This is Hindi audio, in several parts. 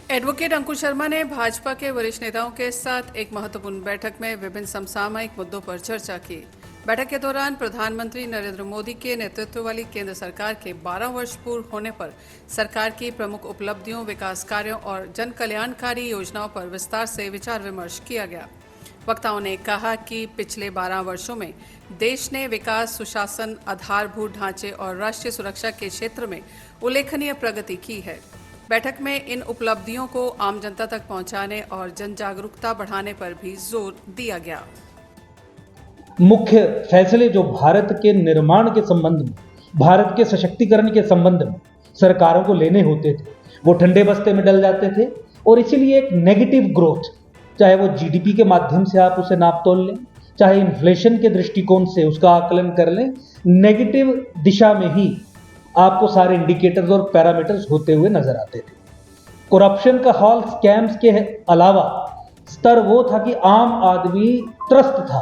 एडवोकेट अंकुर शर्मा ने भाजपा के वरिष्ठ नेताओं के साथ एक महत्वपूर्ण बैठक में विभिन्न समसामयिक मुद्दों पर चर्चा की। बैठक के दौरान प्रधानमंत्री नरेंद्र मोदी के नेतृत्व वाली केंद्र सरकार के 12 वर्ष पूर्ण होने पर सरकार की प्रमुख उपलब्धियों, विकास कार्यों और जन कल्याणकारी योजनाओं पर विस्तार से विचार विमर्श किया गया। वक्ताओं ने कहा कि पिछले 12 वर्षों में देश ने विकास, सुशासन, आधारभूत ढांचे और राष्ट्रीय सुरक्षा के क्षेत्र में उल्लेखनीय प्रगति की है। बैठक में इन उपलब्धियों को आम जनता तक पहुंचाने और जन जागरूकता बढ़ाने पर भी जोर दिया गया। मुख्य फैसले जो भारत के निर्माण के संबंध में, भारत के सशक्तिकरण के संबंध में सरकारों को लेने होते थे, वो ठंडे बस्ते में डल जाते थे और इसीलिए एक नेगेटिव ग्रोथ, चाहे वो जीडीपी के माध्यम से आप उसे नाप तोल लें, चाहे इन्फ्लेशन के दृष्टिकोण से उसका आकलन कर लें, नेगेटिव दिशा में ही आपको सारे इंडिकेटर्स और पैरामीटर्स होते हुए नजर आते थे। करप्शन का हॉल, स्कैम्स के अलावा स्तर वो था कि आम आदमी त्रस्त था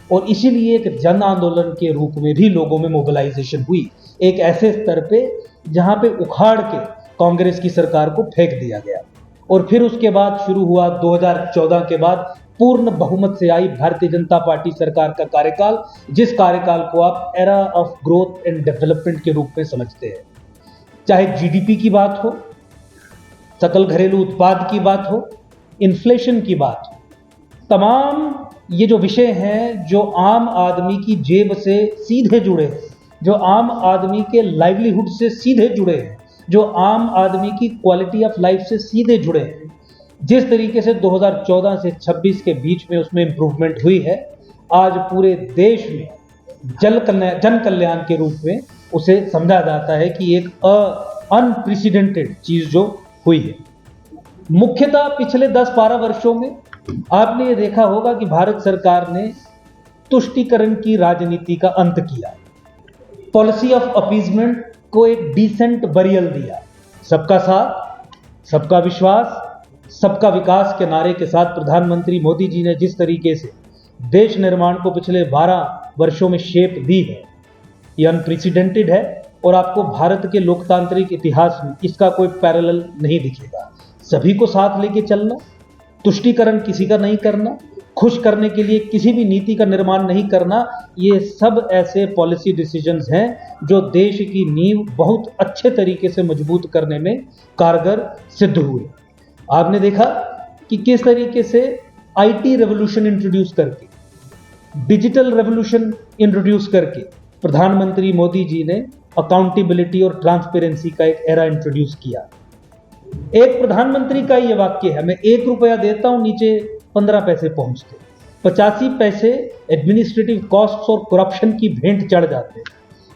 और इसीलिए एक जन आंदोलन के रूप में भी लोगों में मोबिलाइजेशन हुई, एक ऐसे स्तर पे जहां पे उखाड़ के कांग्रेस की सरकार को फेंक दिया गया। और फिर उसके बाद शुरू हुआ 2014 के बाद पूर्ण बहुमत से आई भारतीय जनता पार्टी सरकार का कार्यकाल, जिस कार्यकाल को आप era of growth and development के रूप में समझते हैं। चाहे जीडीपी की बात हो, सकल घरेलू उत्पाद की बात हो, इन्फ्लेशन की बात हो, तमाम ये जो विषय हैं जो आम आदमी की जेब से सीधे जुड़े हैं, जो आम आदमी के लाइवलीहुड से सीधे जुड़े हैं, जो आम आदमी की क्वालिटी ऑफ लाइफ से सीधे जुड़े हैं, जिस तरीके से 2014 से 26 के बीच में उसमें इंप्रूवमेंट हुई है, आज पूरे देश में जन कल्याण के रूप में उसे समझा जाता है कि एक अनप्रेसिडेंटेड चीज जो हुई है। मुख्यतः पिछले 10-12 वर्षों में आपने ये देखा होगा कि भारत सरकार ने तुष्टीकरण की राजनीति का अंत किया, पॉलिसी ऑफ अपीजमेंट को एक डिसेंट बरियल दिया। सबका साथ, सबका विश्वास, सबका विकास के नारे के साथ प्रधानमंत्री मोदी जी ने जिस तरीके से देश निर्माण को पिछले 12 वर्षों में शेप दी है, ये अनप्रेसिडेंटेड है और आपको भारत के लोकतांत्रिक इतिहास में इसका कोई पैरेलल नहीं दिखेगा। सभी को साथ लेके चलना, तुष्टीकरण किसी का नहीं करना, खुश करने के लिए किसी भी नीति का निर्माण नहीं करना, ये सब ऐसे पॉलिसी डिसीजंस हैं जो देश की नींव बहुत अच्छे तरीके से मजबूत करने में कारगर सिद्ध हुए। आपने देखा कि किस तरीके से आईटी रेवोल्यूशन इंट्रोड्यूस करके, डिजिटल रेवोल्यूशन इंट्रोड्यूस करके प्रधानमंत्री मोदी जी ने अकाउंटेबिलिटी और ट्रांसपेरेंसी का एक एरा इंट्रोड्यूस किया। एक प्रधानमंत्री का ये वाक्य है, मैं 1 रुपया देता हूं, नीचे 15 पैसे पहुंचते, 85 पैसे एडमिनिस्ट्रेटिव कॉस्ट्स और करप्शन की भेंट चढ़ जाते।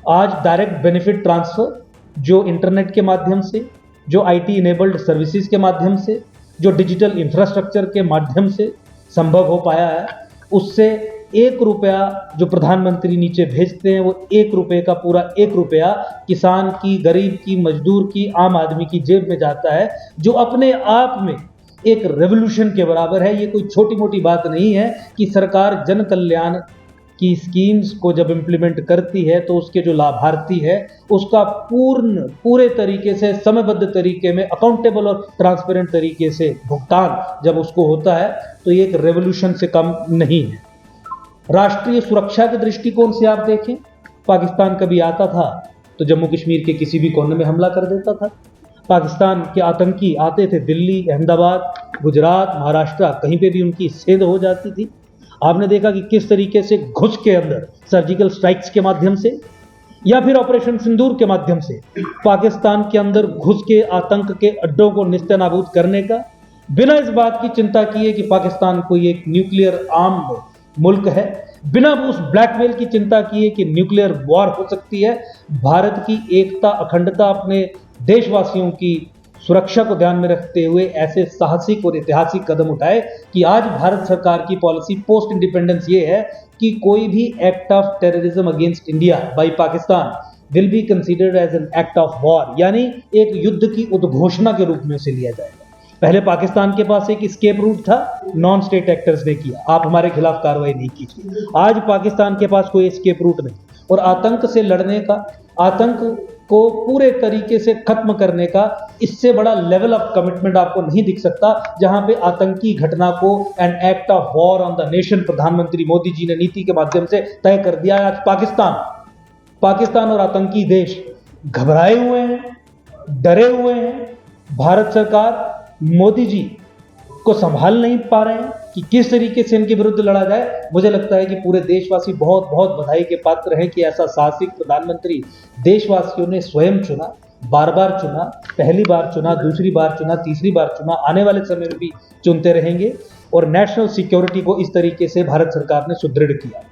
आज डायरेक्ट बेनिफिट ट्रांसफर जो इंटरनेट के माध्यम से, जो आईटी इनेबल्ड सर्विसेज के माध्यम से, जो डिजिटल इंफ्रास्ट्रक्चर के माध्यम से संभव हो पाया है, उससे 1 रुपया जो प्रधानमंत्री नीचे भेजते हैं, वो 1 रुपये का पूरा 1 रुपया किसान की, गरीब की, मजदूर की, आम आदमी की जेब में जाता है, जो अपने आप में एक रेवोल्यूशन के बराबर है। ये कोई छोटी मोटी बात नहीं है कि सरकार जन कल्याण की स्कीम्स को जब इम्प्लीमेंट करती है तो उसके जो लाभार्थी है उसका पूरे तरीके से समयबद्ध तरीके में, अकाउंटेबल और ट्रांसपेरेंट तरीके से भुगतान जब उसको होता है तो ये एक रेवोल्यूशन से कम नहीं है। राष्ट्रीय सुरक्षा के दृष्टिकोण से आप देखें, पाकिस्तान कभी आता था तो जम्मू कश्मीर के किसी भी कोने में हमला कर देता था। पाकिस्तान के आतंकी आते थे दिल्ली, अहमदाबाद, गुजरात, महाराष्ट्र, कहीं पे भी उनकी सेंध हो जाती थी। आपने देखा कि किस तरीके से घुस के अंदर सर्जिकल स्ट्राइक्स के माध्यम से या फिर ऑपरेशन सिंदूर के माध्यम से पाकिस्तान के अंदर घुस के आतंक के अड्डों को निस्तेनाबूद करने का, बिना इस बात की चिंता किए कि पाकिस्तान कोई एक न्यूक्लियर आर्म्ड मुल्क है, बिना उस ब्लैकमेल की चिंता किए कि न्यूक्लियर वॉर हो सकती है, भारत की एकता, अखंडता, अपने देशवासियों की सुरक्षा को ध्यान में रखते हुए ऐसे साहसिक और ऐतिहासिक कदम उठाए कि आज भारत सरकार की पॉलिसी पोस्ट इंडिपेंडेंस ये है कि कोई भी act of terrorism against India by Pakistan will be considered as an act of war, यानी एक युद्ध की उद्घोषणा के रूप में उसे लिया जाएगा। पहले पाकिस्तान के पास एक एस्केप रूट था, नॉन स्टेट एक्टर्स ने किया, आप हमारे खिलाफ कार्रवाई नहीं कीजिए। आज पाकिस्तान के पास कोई एस्केप रूट नहीं और आतंक से लड़ने का, आतंक को पूरे तरीके से खत्म करने का इससे बड़ा लेवल ऑफ कमिटमेंट आपको नहीं दिख सकता, जहां पे आतंकी घटना को N act of war on the nation प्रधानमंत्री मोदी जी ने नीति के माध्यम से तय कर दिया है। आज पाकिस्तान और आतंकी देश घबराए हुए हैं, डरे हुए हैं। भारत सरकार मोदी जी को संभाल नहीं पा रहे हैं कि किस तरीके से इनके विरुद्ध लड़ा जाए। मुझे लगता है कि पूरे देशवासी बहुत बहुत बधाई के पात्र हैं कि ऐसा साहसिक प्रधानमंत्री देशवासियों ने स्वयं चुना, बार बार चुना, पहली बार चुना, दूसरी बार चुना, तीसरी बार चुना, आने वाले समय में भी चुनते रहेंगे। और नेशनल सिक्योरिटी को इस तरीके से भारत सरकार ने सुदृढ़ किया।